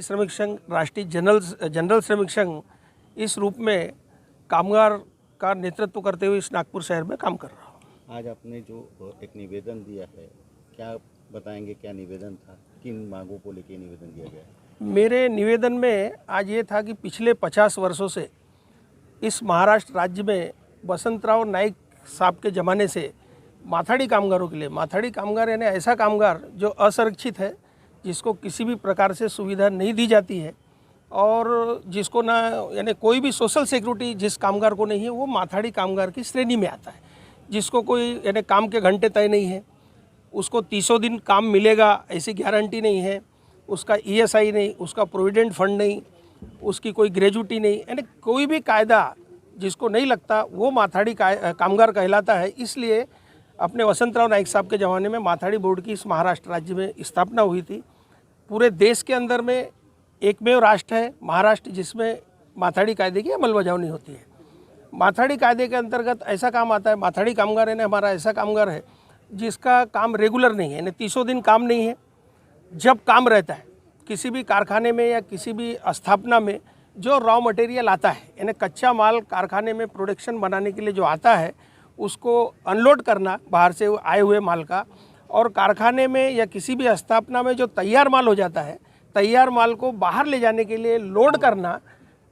माथाड़ी श्रमिक संघ राष्ट्रीय जनरल श्रमिक संघ इस रूप में कामगार का नेतृत्व करते हुए इस नागपुर शहर में काम कर रहा हूँ। आज आपने जो एक निवेदन दिया है, क्या बताएंगे, क्या निवेदन था, किन मांगों को लेकर निवेदन दिया गया है? मेरे निवेदन में आज ये था कि पिछले 50 वर्षों से इस महाराष्ट्र राज्य में वसंतराव नाइक साहब के ज़माने से माथाड़ी कामगारों के लिए, माथाड़ी कामगार यानी ऐसा कामगार जो असुरक्षित है, जिसको किसी भी प्रकार से सुविधा नहीं दी जाती है और जिसको ना यानी कोई भी सोशल सिक्योरिटी जिस कामगार को नहीं है, वो माथाड़ी कामगार की श्रेणी में आता है। जिसको कोई यानी काम के घंटे तय नहीं है, उसको 300 दिन काम मिलेगा ऐसी गारंटी नहीं है, उसका ESI नहीं, उसका प्रोविडेंट फंड नहीं, उसकी कोई ग्रेजुटी नहीं, यानी कोई भी कायदा जिसको नहीं लगता वो माथाड़ी कामगार कहलाता है। इसलिए अपने वसंतराव नाइक साहब के ज़माने में माथाड़ी बोर्ड की इस महाराष्ट्र राज्य में स्थापना हुई थी। पूरे देश के अंदर में एकमेव राष्ट्र है महाराष्ट्र जिसमें माथाड़ी कायदे की अमलबजावनी होती है। माथाड़ी कायदे के अंतर्गत ऐसा काम आता है, माथाड़ी कामगार यानी हमारा ऐसा कामगार है जिसका काम रेगुलर नहीं है, यानी 300 दिन काम नहीं है। जब काम रहता है किसी भी कारखाने में या किसी भी स्थापना में जो रॉ मटेरियल आता है, यानी कच्चा माल कारखाने में प्रोडक्शन बनाने के लिए जो आता है, उसको अनलोड करना बाहर से आए हुए माल का, और कारखाने में या किसी भी स्थापना में जो तैयार माल हो जाता है, तैयार माल को बाहर ले जाने के लिए लोड करना,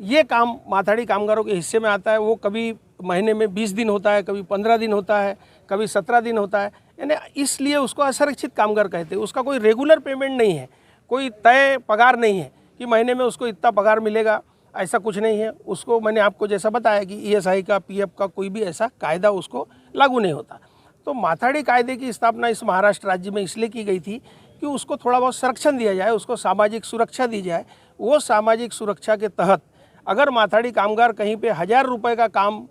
ये काम माथाड़ी कामगारों के हिस्से में आता है। वो कभी महीने में 20 दिन होता है, कभी 15 दिन होता है, कभी 17 दिन होता है, यानी इसलिए उसको असुरक्षित कामगार कहते हैं। उसका कोई रेगुलर पेमेंट नहीं है, कोई तय पगार नहीं है कि महीने में उसको इतना पगार मिलेगा, ऐसा कुछ नहीं है। उसको मैंने आपको जैसा बताया कि ESI का, PF का कोई भी ऐसा कायदा उसको लागू नहीं होता। तो माथाड़ी कायदे की स्थापना इस महाराष्ट्र राज्य में इसलिए की गई थी कि उसको थोड़ा बहुत संरक्षण दिया जाए, उसको सामाजिक सुरक्षा दी जाए। वो सामाजिक सुरक्षा के तहत अगर माथाड़ी कामगार कहीं पे 1000 रुपये का काम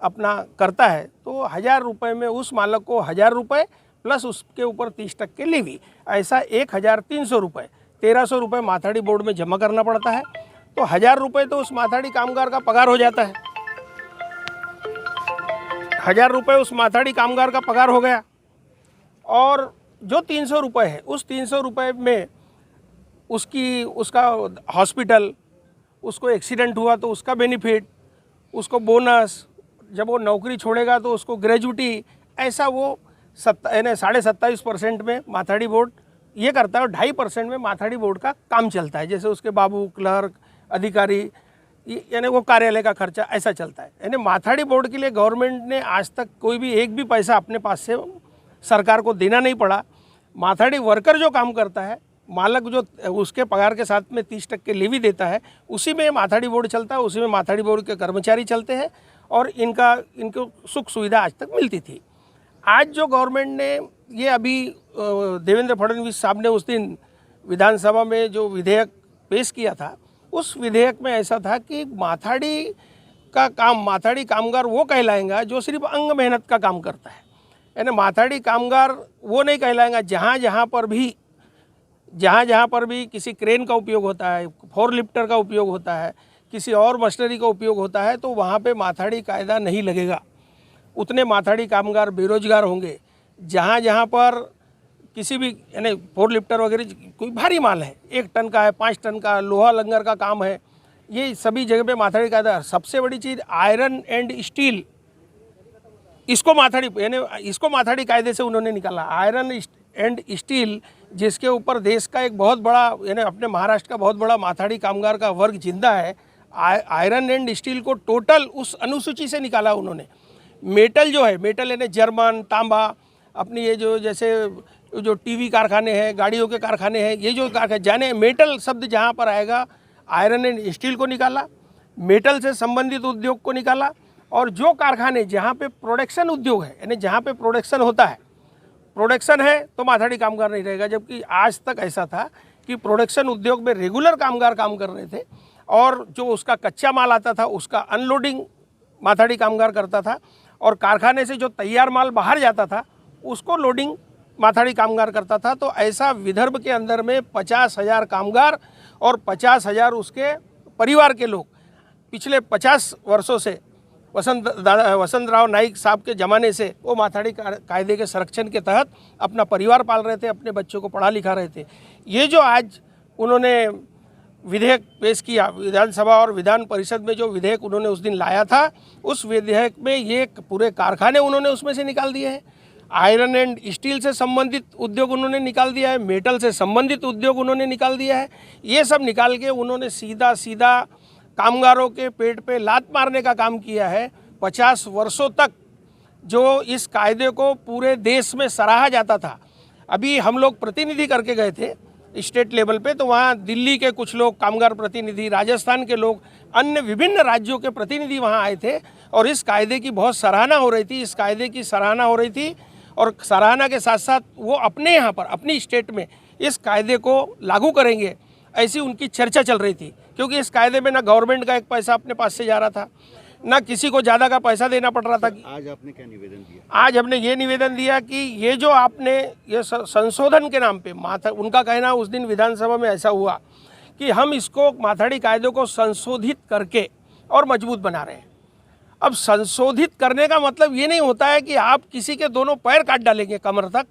अपना करता है तो 1000 रुपये में उस मालक को 1000 रुपये प्लस उसके ऊपर 30% लेवी, ऐसा 1300 रुपये, 1300 रुपये माथाड़ी बोर्ड में जमा करना पड़ता है। तो 1000 रुपये तो उस माथाड़ी कामगार का पगार हो जाता है। 1000 रुपये उस माथाड़ी कामगार का पगार हो गया, और जो 300 रुपये है उस 300 रुपये में उसका हॉस्पिटल, उसको एक्सीडेंट हुआ तो उसका बेनिफिट, उसको बोनस, जब वो नौकरी छोड़ेगा तो उसको ग्रेजुटी, ऐसा वो 27.5% में माथाड़ी बोर्ड ये करता है और 2.5% में माथाड़ी बोर्ड का काम चलता है। जैसे उसके बाबू, क्लर्क, अधिकारी, यानी वो कार्यालय का खर्चा ऐसा चलता है। यानी माथाड़ी बोर्ड के लिए गवर्नमेंट ने आज तक कोई भी एक भी पैसा अपने पास से सरकार को देना नहीं पड़ा। माथाड़ी वर्कर जो काम करता है, मालक जो उसके पगार के साथ में 30% लेवी देता है, उसी में माथाड़ी बोर्ड चलता है, उसी में माथाड़ी बोर्ड के कर्मचारी चलते हैं और इनको सुख सुविधा आज तक मिलती थी। आज जो गवर्नमेंट ने ये अभी देवेंद्र फडणवीस साहब ने उस दिन विधानसभा में जो विधेयक पेश किया था, उस विधेयक में ऐसा था कि माथाड़ी का काम, माथाड़ी कामगार वो कहलाएगा जो सिर्फ अंग मेहनत का काम करता है। यानी माथाड़ी कामगार वो नहीं कहलाएगा जहाँ जहाँ पर भी किसी क्रेन का उपयोग होता है, फोर लिफ्टर का उपयोग होता है, किसी और मशीनरी का उपयोग होता है, तो वहाँ पे माथाड़ी कायदा नहीं लगेगा। उतने माथाड़ी कामगार बेरोजगार होंगे। जहाँ पर किसी भी यानी फोर लिफ्टर वगैरह कोई भारी माल है, 1 टन का है, 5 टन का, लोहा लंगर का काम है, ये सभी जगह पे माथाड़ी कायदा। सबसे बड़ी चीज़ आयरन एंड स्टील, इसको माथाड़ी कायदे से उन्होंने निकाला। आयरन एंड स्टील, जिसके ऊपर देश का एक बहुत बड़ा यानी अपने महाराष्ट्र का बहुत बड़ा माथाड़ी कामगार का वर्ग जिंदा है। आयरन एंड स्टील को टोटल उस अनुसूची से निकाला उन्होंने। मेटल जो है, मेटल यानी जर्मन, तांबा, अपनी ये जो जैसे जो टीवी कारखाने हैं, गाड़ियों के कारखाने हैं, ये जो कारखाने जाने मेटल शब्द जहाँ पर आएगा, आयरन एंड स्टील को निकाला, मेटल से संबंधित उद्योग को निकाला। और जो कारखाने जहाँ पे प्रोडक्शन उद्योग है, यानी जहाँ पे प्रोडक्शन होता है, प्रोडक्शन है तो माथाड़ी कामगार नहीं रहेगा। जबकि आज तक ऐसा था कि प्रोडक्शन उद्योग में रेगुलर कामगार काम कर रहे थे और जो उसका कच्चा माल आता था उसका अनलोडिंग माथाड़ी कामगार करता था, और कारखाने से जो तैयार माल बाहर जाता था उसको लोडिंग माथाड़ी कामगार करता था। तो ऐसा विदर्भ के अंदर में 50,000 कामगार और 50,000 उसके परिवार के लोग पिछले 50 वर्षों से वसंतराव नाइक साहब के ज़माने से वो माथाड़ी कायदे के संरक्षण के तहत अपना परिवार पाल रहे थे, अपने बच्चों को पढ़ा लिखा रहे थे। ये जो आज उन्होंने विधेयक पेश किया, विधानसभा और विधान परिषद में जो विधेयक उन्होंने उस दिन लाया था, उस विधेयक में ये पूरे कारखाने उन्होंने उसमें से निकाल दिए हैं। आयरन एंड स्टील से संबंधित उद्योग उन्होंने निकाल दिया है, मेटल से संबंधित उद्योग उन्होंने निकाल दिया है। ये सब निकाल के उन्होंने सीधा सीधा कामगारों के पेट पे लात मारने का काम किया है। 50 वर्षों तक जो इस कायदे को पूरे देश में सराहा जाता था, अभी हम लोग प्रतिनिधि करके गए थे स्टेट लेवल पे, तो वहाँ दिल्ली के कुछ लोग कामगार प्रतिनिधि, राजस्थान के लोग, अन्य विभिन्न राज्यों के प्रतिनिधि वहाँ आए थे और इस कायदे की बहुत सराहना हो रही थी। इस कायदे की सराहना हो रही थी और सराहना के साथ साथ वो अपने यहाँ पर अपनी स्टेट में इस कायदे को लागू करेंगे, ऐसी उनकी चर्चा चल रही थी। क्योंकि इस कायदे में ना गवर्नमेंट का एक पैसा अपने पास से जा रहा था, ना किसी को ज़्यादा का पैसा देना पड़ रहा था। आज आपने क्या निवेदन दिया? आज हमने ये निवेदन दिया कि ये जो आपने ये संशोधन के नाम पे उनका कहना उस दिन विधानसभा में ऐसा हुआ कि हम इसको माथाड़ी कायदे को संशोधित करके और मजबूत बना रहे हैं। अब संशोधित करने का मतलब ये नहीं होता है कि आप किसी के दोनों पैर काट डालेंगे कमर तक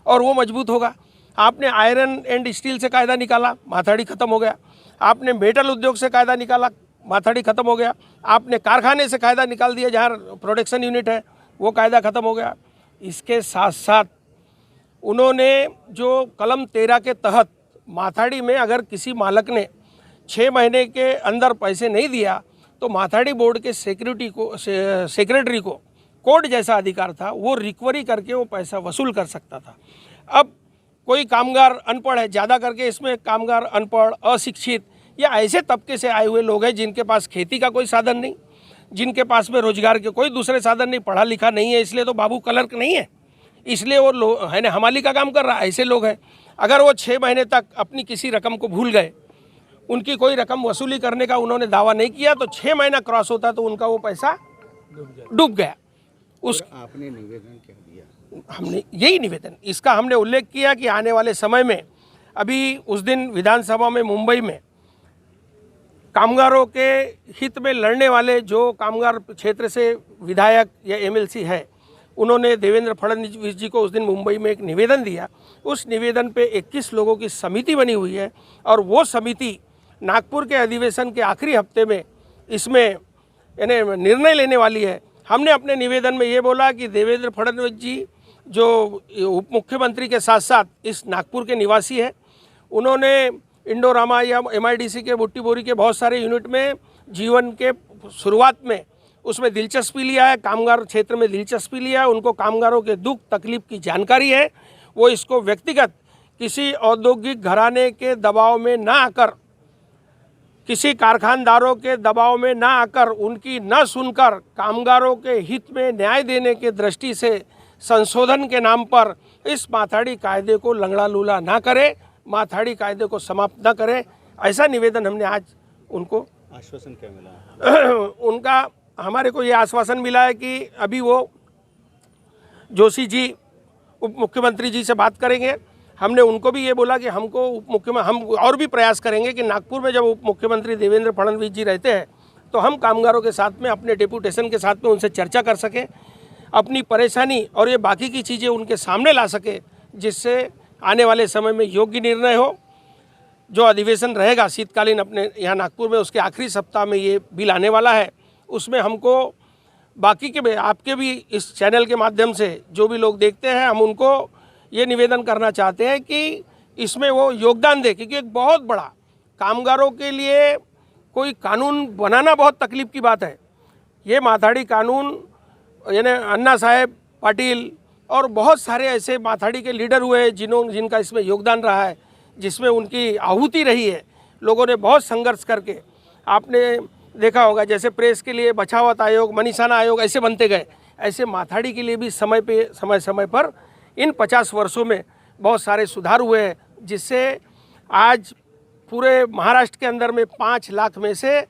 और वो मजबूत होगा। आपने आयरन एंड स्टील से कायदा निकाला, माथाड़ी खत्म हो गया। आपने मेटल उद्योग से कायदा निकाला, माथाड़ी खत्म हो गया। आपने कारखाने से कायदा निकाल दिया, जहाँ प्रोडक्शन यूनिट है वो कायदा खत्म हो गया। इसके साथ साथ उन्होंने जो कलम 13 के तहत माथाड़ी में अगर किसी मालक ने 6 महीने के अंदर पैसे नहीं दिया तो माथाड़ी बोर्ड के सेक्रेटरी को कोर्ट जैसा अधिकार था, वो रिकवरी करके वो पैसा वसूल कर सकता था। अब कोई कामगार अनपढ़ है, ज़्यादा करके इसमें कामगार अनपढ़, अशिक्षित या ऐसे तबके से आए हुए लोग हैं जिनके पास खेती का कोई साधन नहीं, जिनके पास में रोजगार के कोई दूसरे साधन नहीं, पढ़ा लिखा नहीं है, इसलिए तो बाबू क्लर्क नहीं है, इसलिए वो है ना हमाली का काम कर रहा है। ऐसे लोग हैं, अगर वो 6 महीने तक अपनी किसी रकम को भूल गए, उनकी कोई रकम वसूली करने का उन्होंने दावा नहीं किया, तो 6 महीना क्रॉस होता तो उनका वो पैसा डूब गया। उस आपने निवेदन क्या दिया? हमने यही निवेदन, इसका हमने उल्लेख किया कि आने वाले समय में, अभी उस दिन विधानसभा में मुंबई में कामगारों के हित में लड़ने वाले जो कामगार क्षेत्र से विधायक या एमएलसी है, उन्होंने देवेंद्र फडणवीस जी को उस दिन मुंबई में एक निवेदन दिया। उस निवेदन पे 21 लोगों की समिति बनी हुई है और वो समिति नागपुर के अधिवेशन के आखिरी हफ्ते में इसमें यानी निर्णय लेने वाली है। हमने अपने निवेदन में ये बोला कि देवेंद्र फडणवीस जी जो उप मुख्यमंत्री के साथ साथ इस नागपुर के निवासी है, उन्होंने इंडोरामा या MIDC के बुट्टी बोरी के बहुत सारे यूनिट में जीवन के शुरुआत में उसमें दिलचस्पी लिया है, कामगार क्षेत्र में दिलचस्पी लिया है, उनको कामगारों के दुख तकलीफ की जानकारी है। वो इसको व्यक्तिगत किसी औद्योगिक घराने के दबाव में ना आकर, किसी कारखानदारों के दबाव में ना आकर, उनकी न सुनकर कामगारों के हित में न्याय देने के दृष्टि से संशोधन के नाम पर इस माथाड़ी कायदे को लंगड़ा लूला ना करे, माथाड़ी कायदे को समाप्त न करे, ऐसा निवेदन हमने आज उनको। आश्वासन क्या मिला? उनका हमारे को ये आश्वासन मिला है कि अभी वो जोशी जी उप मुख्यमंत्री जी से बात करेंगे। हमने उनको भी ये बोला कि हमको हम और भी प्रयास करेंगे कि नागपुर में जब उप मुख्यमंत्री देवेंद्र फडणवीस जी रहते हैं तो हम कामगारों के साथ में अपने डेपुटेशन के साथ में उनसे चर्चा कर सकें, अपनी परेशानी और ये बाकी की चीज़ें उनके सामने ला सके, जिससे आने वाले समय में योग्य निर्णय हो। जो अधिवेशन रहेगा शीतकालीन अपने यहाँ नागपुर में, उसके आखिरी सप्ताह में ये बिल आने वाला है। उसमें हमको बाकी के आपके भी इस चैनल के माध्यम से जो भी लोग देखते हैं, हम उनको ये निवेदन करना चाहते हैं कि इसमें वो योगदान दे, क्योंकि एक बहुत बड़ा कामगारों के लिए कोई कानून बनाना बहुत तकलीफ की बात है। ये माथाड़ी कानून यानी अन्ना साहेब पाटिल और बहुत सारे ऐसे माथाड़ी के लीडर हुए जिनका इसमें योगदान रहा है, जिसमें उनकी आहुति रही है। लोगों ने बहुत संघर्ष करके, आपने देखा होगा जैसे प्रेस के लिए बचावत आयोग, मनीषाना आयोग ऐसे बनते गए, ऐसे माथाड़ी के लिए भी समय पर इन 50 वर्षों में बहुत सारे सुधार हुए हैं, जिससे आज पूरे महाराष्ट्र के अंदर में 5 लाख में से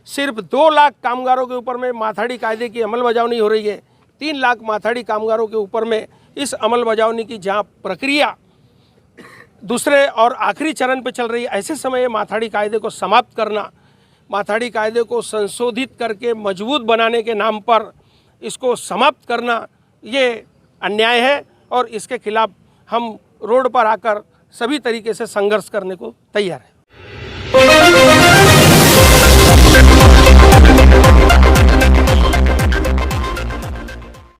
सिर्फ 2 लाख कामगारों के ऊपर में माथाड़ी कायदे की अमलबजावनी हो रही है। 3 लाख माथाड़ी कामगारों के ऊपर में इस अमलबजावनी की जहाँ प्रक्रिया दूसरे और आखिरी चरण पे चल रही है, ऐसे समय माथाड़ी कायदे को समाप्त करना, माथाड़ी कायदे को संशोधित करके मजबूत बनाने के नाम पर इसको समाप्त करना, ये अन्याय है और इसके खिलाफ हम रोड पर आकर सभी तरीके से संघर्ष करने को तैयार हैं।